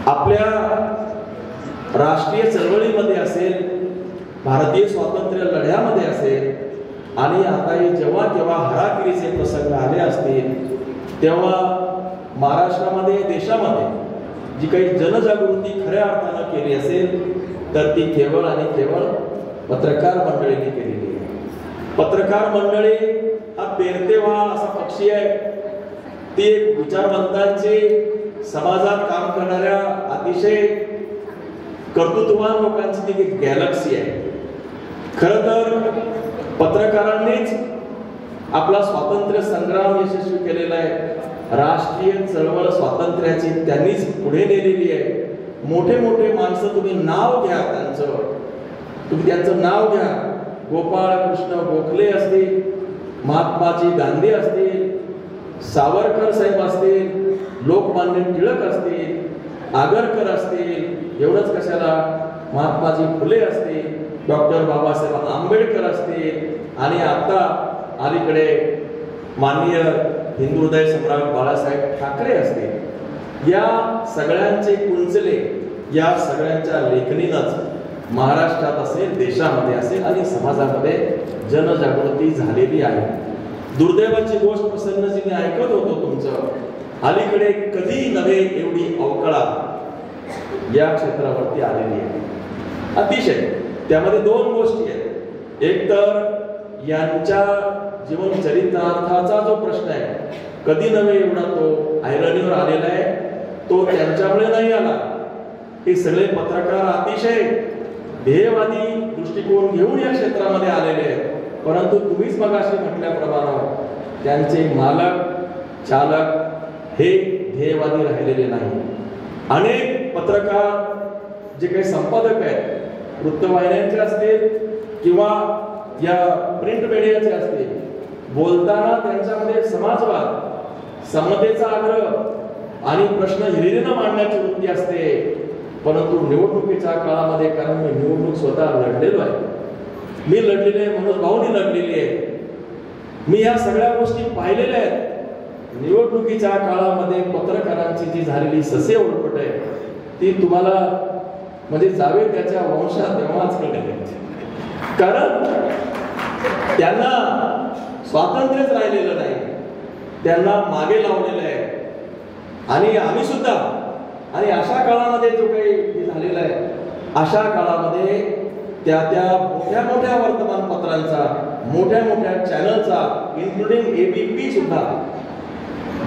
आपल्या राष्ट्रीय चळवळीमध्ये असेल, भारतीय स्वातंत्र्य लढ्यामध्ये असेल, आणि आता जेव्हा केव्हा हराकिरीचे प्रसंग आले असतील तेव्हा महाराष्ट्रामध्ये, देशामध्ये जी काही जनजागृती खऱ्या अर्थानं केली असेल तर ती केवळ आणि केवळ पत्रकार मंडळींनी केलेली आहे. पत्रकार मंडळी हा पेरतेव्हा असा पक्षी आहे. ती विचारवंतांची, समाजात काम करणाऱ्या अतिशय कर्तृत्ववान लोकांची ती एक गॅलेक्सी आहे. खरं तर पत्रकारांनीच आपला स्वातंत्र्य संग्राम यशस्वी केलेला आहे. राष्ट्रीय चळवळ स्वातंत्र्याची त्यांनीच पुढे नेलेली आहे. मोठे मोठे माणसं तुम्ही नाव घ्या, तुम्ही त्यांचं नाव घ्या. गोपाळ कृष्ण गोखले असतील, महात्माजी गांधी असतील, सावरकर साहेब असतील, लोकमान्य टिळक असतील, आगरकर असतील, एवढंच कशाला महात्माजी फुले असतील, डॉक्टर बाबासाहेब आंबेडकर असतील, आणि आता अलीकडे माननीय हिंदू हृदय सम्राट बाळासाहेब ठाकरे असतील. या सगळ्यांचे कुंचले, या सगळ्यांच्या लेखणीनंच महाराष्ट्रात असेल, देशामध्ये असेल आणि समाजामध्ये जनजागृती झालेली आहे. दुर्दैवाची गोष्ट प्रसन्नजी मी ऐकत होतो तुमचं, अलीकडे कधी नव्हे एवढी अवकळा या क्षेत्रावरती आलेली आहे. अतिशय त्यामध्ये दोन गोष्टी आहेत. एक तर यांच्या जीवन चरित्रार्थाचा जो प्रश्न आहे, कधी नव्हे एवढा तो ऐरणीवर आलेला आहे. तो त्यांच्यामुळे नाही आला. हे सगळे पत्रकार अतिशय ध्येयवादी दृष्टिकोन घेऊन या क्षेत्रामध्ये आलेले आहेत. परंतु तुम्हीच मगाशी म्हटल्याप्रमाणे त्यांचे मालक, चालक हे ध्येयवादी राहिलेले नाही. अनेक पत्रकार जे काही संपादक आहेत, वृत्तवाहिन्यांचे असतील किंवा या प्रिंट मीडियाचे असतील, बोलताना त्यांच्यामध्ये समाजवाद, समतेचा आग्रह आणि प्रश्न हिरिरीनं मांडण्याची वृत्ती असते. परंतु निवडणुकीच्या काळामध्ये, कारण मी निवडणूक स्वतः लढलेलो आहे, मी लढलेले आहे, मनोज भाऊनी लढलेली आहे, मी या सगळ्या गोष्टी पाहिलेल्या आहेत. निवडणुकीच्या काळामध्ये पत्रकारांची जी झालेली ससे उलपट आहे ती तुम्हाला म्हणजे जावे त्याच्या वंशात तेव्हाच कळेल. कारण त्यांना स्वातंत्र्यच राहिलेलं नाही, त्यांना मागे लावलेलं आहे. आणि आम्ही सुद्धा, आणि अशा काळामध्ये जो काही झालेला आहे, अशा काळामध्ये त्या मोठ्या मोठ्या वर्तमानपत्रांचा, मोठ्या मोठ्या चॅनलचा, इन्क्लुडिंग एबीपी सुद्धा,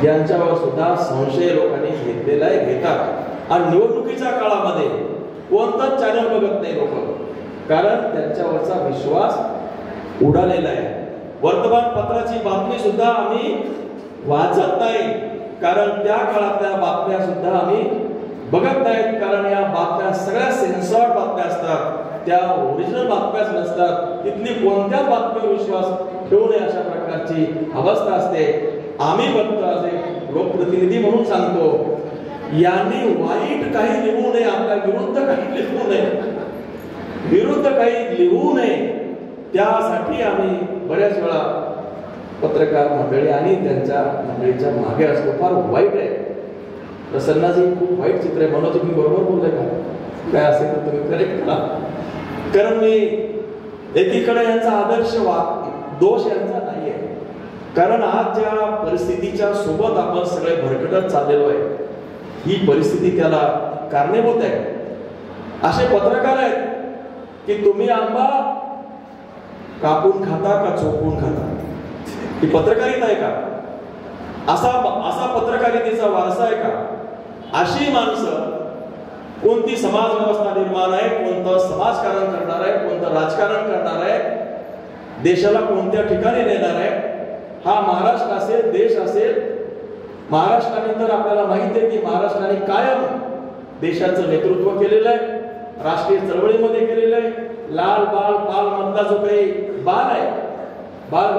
यांच्यावर सुद्धा संशय लोकांनी घेतलेला आहे, घेतात. आणि निवडणुकीच्या काळामध्ये कोणताच चॅनल बघत नाही लोक, कारण त्यांच्यावरचा विश्वास उडालेला आहे. वर्तमानपत्राची बातमी सुद्धा आम्ही वाचत नाही, कारण त्या काळातल्या बातम्या सुद्धा आम्ही बघत नाहीत. कारण या बातम्या सगळ्या सेन्सॉर्ड बातम्या असतात, त्या ओरिजिनल बातम्याच नसतात. तिथली कोणत्याच बातमीवर विश्वास ठेवू नये अशा प्रकारची अवस्था असते. आम्ही बघतो, असे लोकप्रतिनिधी म्हणून सांगतो, यांनी वाईट काही लिहू नये, आपल्या विरुद्ध काही लिहू नये, विरुद्ध काही लिहू नये, त्यासाठी आम्ही बऱ्याच वेळा पत्रकार मंडळी आणि त्यांच्या मंडळीच्या मागे असतो. फार वाईट आहे. प्रसन्नाजी खूप वाईट चित्र आहे. म्हणून तुम्ही बरोबर बोलले का? काय असेल तर तुम्ही करेक्ट करा. कारण मी एकीकडे यांचा आदर्श दोष यांचा नाहीये, कारण आज ज्या परिस्थितीच्या सोबत आपण सगळे भरकटत चाललेलो आहे, ही परिस्थिती त्याला कारणीभूत आहे. असे पत्रकार आहेत की तुम्ही आंबा कापून खाता का चोपून खाता, ही पत्रकारिता आहे का? असा पत्रकारितेचा वारसा आहे का? अशी माणसं कोणती समाज व्यवस्था निर्माण आहे, कोणतं समाजकारण करणार आहे, कोणतं राजकारण करणार आहे, देशाला कोणत्या ठिकाणी नेणार आहे, हा महाराष्ट्र असेल, देश असेल. महाराष्ट्राने तर आपल्याला माहिती आहे की महाराष्ट्राने कायम देशाचं नेतृत्व केलेलं आहे, राष्ट्रीय चळवळीमध्ये केलेलं आहे. लाल बाल पाल मधला जो काही बाल आहे, बाल